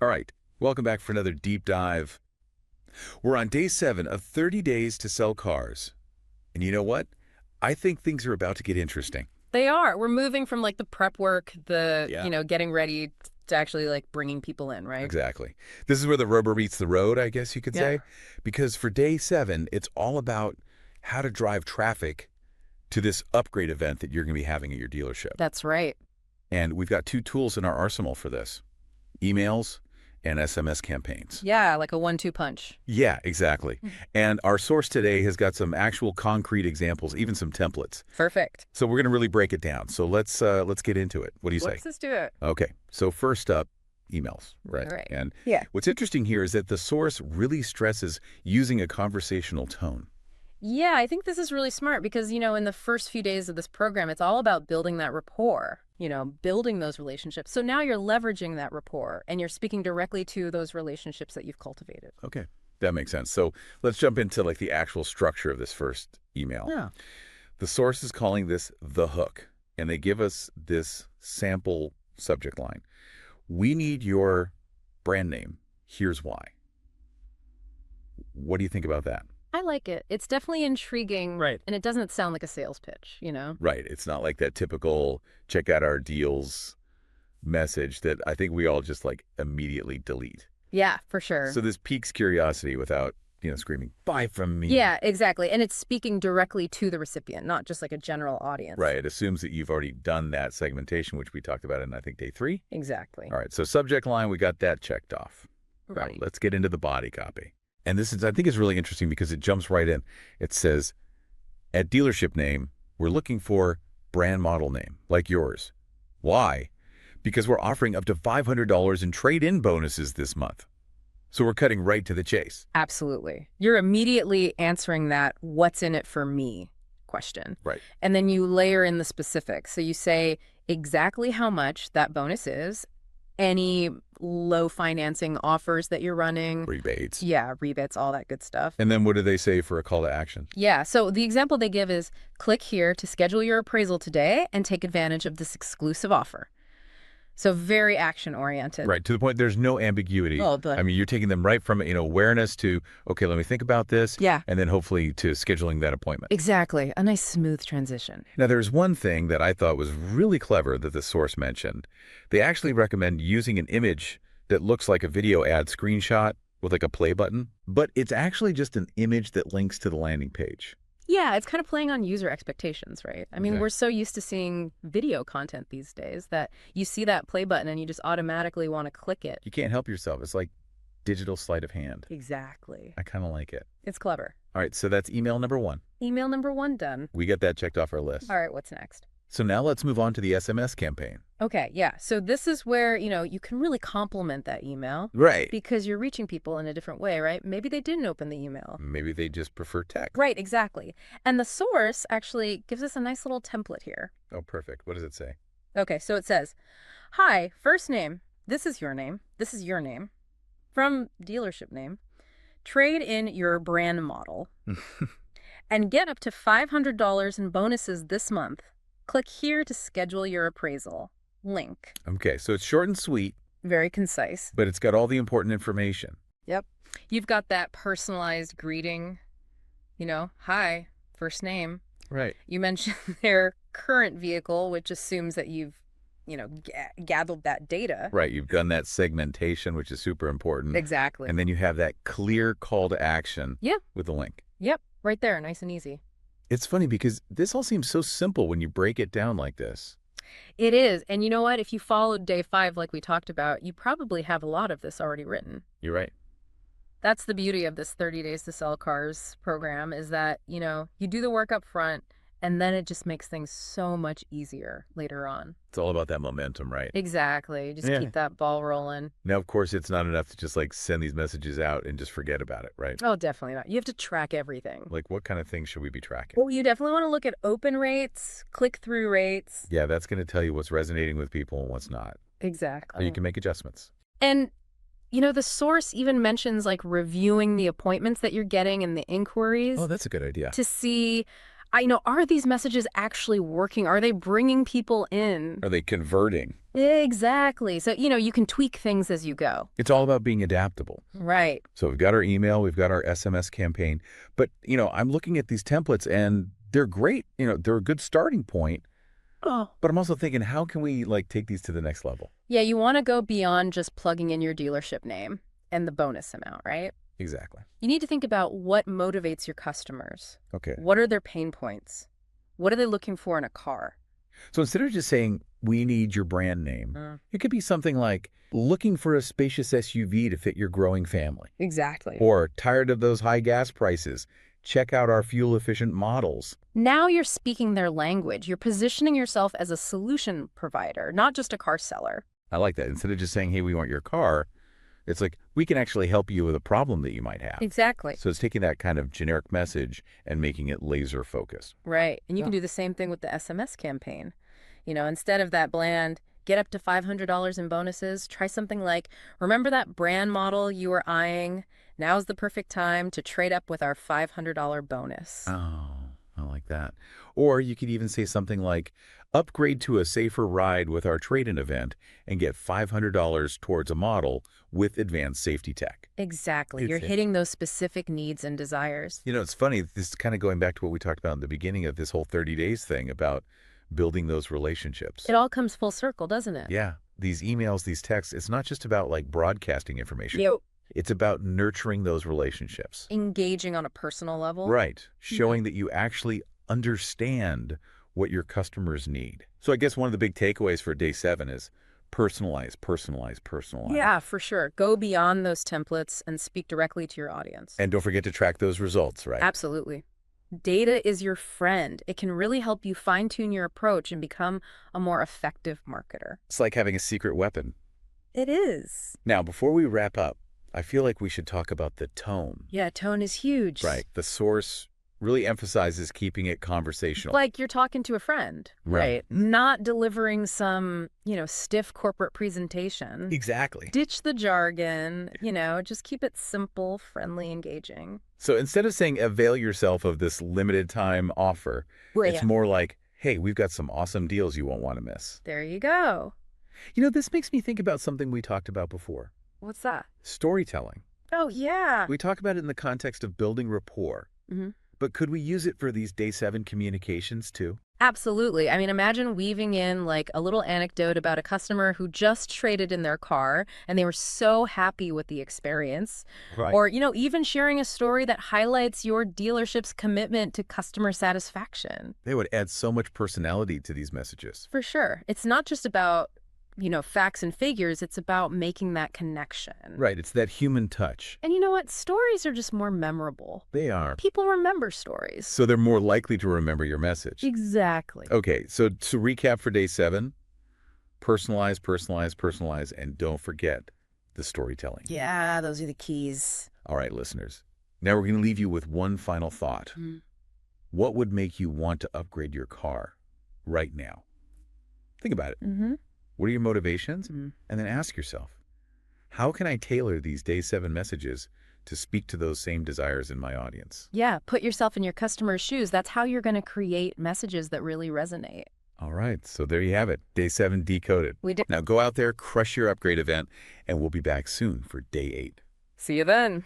All right, welcome back for another deep dive. We're on day 7 of 30 days to sell cars. And you know what? I think things are about to get interesting. They are. We're moving from like the prep work, Yeah. getting ready to actually like bringing people in, right? Exactly. This is where the rubber meets the road, I guess you could Yeah. say. Because for day 7, it's all about how to drive traffic to this upgrade event that you're going to be having at your dealership. That's right. And we've got 2 tools in our arsenal for this: emails and SMS campaigns. Yeah, like a 1-2 punch. Yeah, exactly. And our source today has got some actual concrete examples, even some templates. Perfect. So we're going to really break it down. So let's get into it. What do you say? Let's just do it. Okay. So first up, emails, right? All right. And Yeah. what's interesting here is that the source really stresses using a conversational tone. Yeah, I think this is really smart because, in the first few days of this program, it's all about building that rapport, building those relationships. So now you're leveraging that rapport and you're speaking directly to those relationships that you've cultivated. Okay. That makes sense. So let's jump into like the actual structure of this first email. Yeah. The source is calling this the hook, and they give us this sample subject line. We need your brand name. Here's why. What do you think about that? I like it. It's definitely intriguing. Right. And it doesn't sound like a sales pitch. Right. It's not like that typical check out our deals message that I think we all just like immediately delete. Yeah, for sure. So this piques curiosity without, screaming, buy from me. Yeah, exactly. And it's speaking directly to the recipient, not just like a general audience. Right. It assumes that you've already done that segmentation, which we talked about in, I think, day 3. Exactly. All right. So subject line, we got that checked off. Now, Right. let's get into the body copy. And this is, I think, is really interesting because it jumps right in. It says, at dealership name, we're looking for brand model name, like yours. Why? Because we're offering up to $500 in trade-in bonuses this month. So we're cutting right to the chase. Absolutely. You're immediately answering that what's in it for me question. Right. And then you layer in the specifics. So you say exactly how much that bonus is, any low financing offers that you're running. Rebates. Yeah, rebates, all that good stuff. And then what do they say for a call to action? Yeah, so the example they give is click here to schedule your appraisal today and take advantage of this exclusive offer. So very action-oriented. Right. To the point, there's no ambiguity. Oh, but I mean, you're taking them right from, awareness to, okay, let me think about this. yeah, And then hopefully to scheduling that appointment. exactly. A nice smooth transition. Now, there's one thing that I thought was really clever that the source mentioned. They actually recommend using an image that looks like a video ad screenshot with like a play button, but it's actually just an image that links to the landing page. Yeah, it's kind of playing on user expectations, right? I mean, Okay. we're so used to seeing video content these days that you see that play button and you just automatically want to click it. You can't help yourself. It's like digital sleight of hand. Exactly. I kind of like it. It's clever. All right, so that's email number 1. Email number 1 done. We get that checked off our list. All right, what's next? So now let's move on to the SMS campaign. Okay, yeah. So this is where, you can really complement that email Right. because you're reaching people in a different way, right? Maybe they didn't open the email. Maybe they just prefer text. Right, exactly. And the source actually gives us a nice little template here. Oh, perfect. What does it say? Okay, so it says, hi, first name. This is your name. This is your name. From dealership name. Trade in your brand model and get up to $500 in bonuses this month. Click here to schedule your appraisal. Link. Okay, so it's short and sweet, Very concise. but it's got all the important information. Yep. You've got that personalized greeting, hi, first name. Right. You mentioned their current vehicle, which assumes that you've, gathered that data. Right. You've done that segmentation, which is super important. Exactly. And then you have that clear call to action Yeah. with the link. Yep, right there, nice and easy. It's funny because this all seems so simple when you break it down like this. It is. And you know what? If you followed day 5 like we talked about, you probably have a lot of this already written. You're right. That's the beauty of this 30 Days to Sell Cars program is that, you do the work up front and then it just makes things so much easier later on. It's all about that momentum, right? Exactly. Just Yeah. keep that ball rolling. Now, of course, it's not enough to just like send these messages out and just forget about it, right? Oh, definitely not. You have to track everything. Like what kind of things should we be tracking? Well, you definitely want to look at open rates, click-through rates. Yeah, that's going to tell you what's resonating with people and what's not. Exactly. So you can make adjustments. And, the source even mentions like reviewing the appointments that you're getting and the inquiries Oh, that's a good idea. to see, are these messages actually working? Are they bringing people in? Are they converting? Exactly. So, you can tweak things as you go. It's all about being adaptable. Right. So we've got our email, we've got our SMS campaign, but, I'm looking at these templates and they're great. They're a good starting point, Oh. but I'm also thinking, how can we take these to the next level? Yeah, you want to go beyond just plugging in your dealership name and the bonus amount, right? Exactly. You need to think about what motivates your customers. Okay. What are their pain points? What are they looking for in a car? So instead of just saying, we need your brand name, it could be something like, looking for a spacious SUV to fit your growing family. Exactly. Or tired of those high gas prices, check out our fuel-efficient models. Now you're speaking their language. You're positioning yourself as a solution provider, not just a car seller. I like that. Instead of just saying, hey, we want your car, it's like, we can actually help you with a problem that you might have. Exactly. So it's taking that kind of generic message and making it laser focused. Right. And you can do the same thing with the SMS campaign. Instead of that bland, get up to $500 in bonuses, try something like, remember that brand model you were eyeing? Now's the perfect time to trade up with our $500 bonus. Oh, I like that. Or you could even say something like, upgrade to a safer ride with our trade-in event and get $500 towards a model with advanced safety tech. Exactly. You're hitting those specific needs and desires. It's funny. This is kind of going back to what we talked about in the beginning of this whole 30 days thing about building those relationships. It all comes full circle, doesn't it? Yeah. These emails, these texts, it's not just about broadcasting information. Yep. It's about nurturing those relationships. Engaging on a personal level. Right. Showing that you actually understand what your customers need. So I guess one of the big takeaways for day 7 is personalize, personalize, personalize. Yeah, for sure. Go beyond those templates and speak directly to your audience. And don't forget to track those results, right? Absolutely. Data is your friend. It can really help you fine-tune your approach and become a more effective marketer. It's like having a secret weapon. It is. Now, before we wrap up, I feel like we should talk about the tone. Yeah, tone is huge. Right. The source really emphasizes keeping it conversational. Like you're talking to a friend, right? Not delivering some, stiff corporate presentation. Exactly. Ditch the jargon, just keep it simple, friendly, engaging. So instead of saying avail yourself of this limited time offer, it's more like, hey, we've got some awesome deals you won't want to miss. There you go. This makes me think about something we talked about before. What's that? Storytelling. Oh, yeah. We talk about it in the context of building rapport. But could we use it for these day 7 communications too? Absolutely. I mean, imagine weaving in a little anecdote about a customer who just traded in their car and they were so happy with the experience. Right. Or, even sharing a story that highlights your dealership's commitment to customer satisfaction. They would add so much personality to these messages. For sure. It's not just about facts and figures, it's about making that connection. Right, it's that human touch. And you know what? Stories are just more memorable. They are. People remember stories. So they're more likely to remember your message. Exactly. Okay, so to recap for day 7, personalize, personalize, personalize, and don't forget the storytelling. Yeah, those are the keys. All right, listeners. Now we're going to leave you with one final thought. What would make you want to upgrade your car right now? Think about it. What are your motivations? And then ask yourself, how can I tailor these day 7 messages to speak to those same desires in my audience? Yeah, put yourself in your customer's shoes. That's how you're going to create messages that really resonate. All right, so there you have it. Day 7 decoded. We did. Now go out there, crush your upgrade event, and we'll be back soon for day 8. See you then.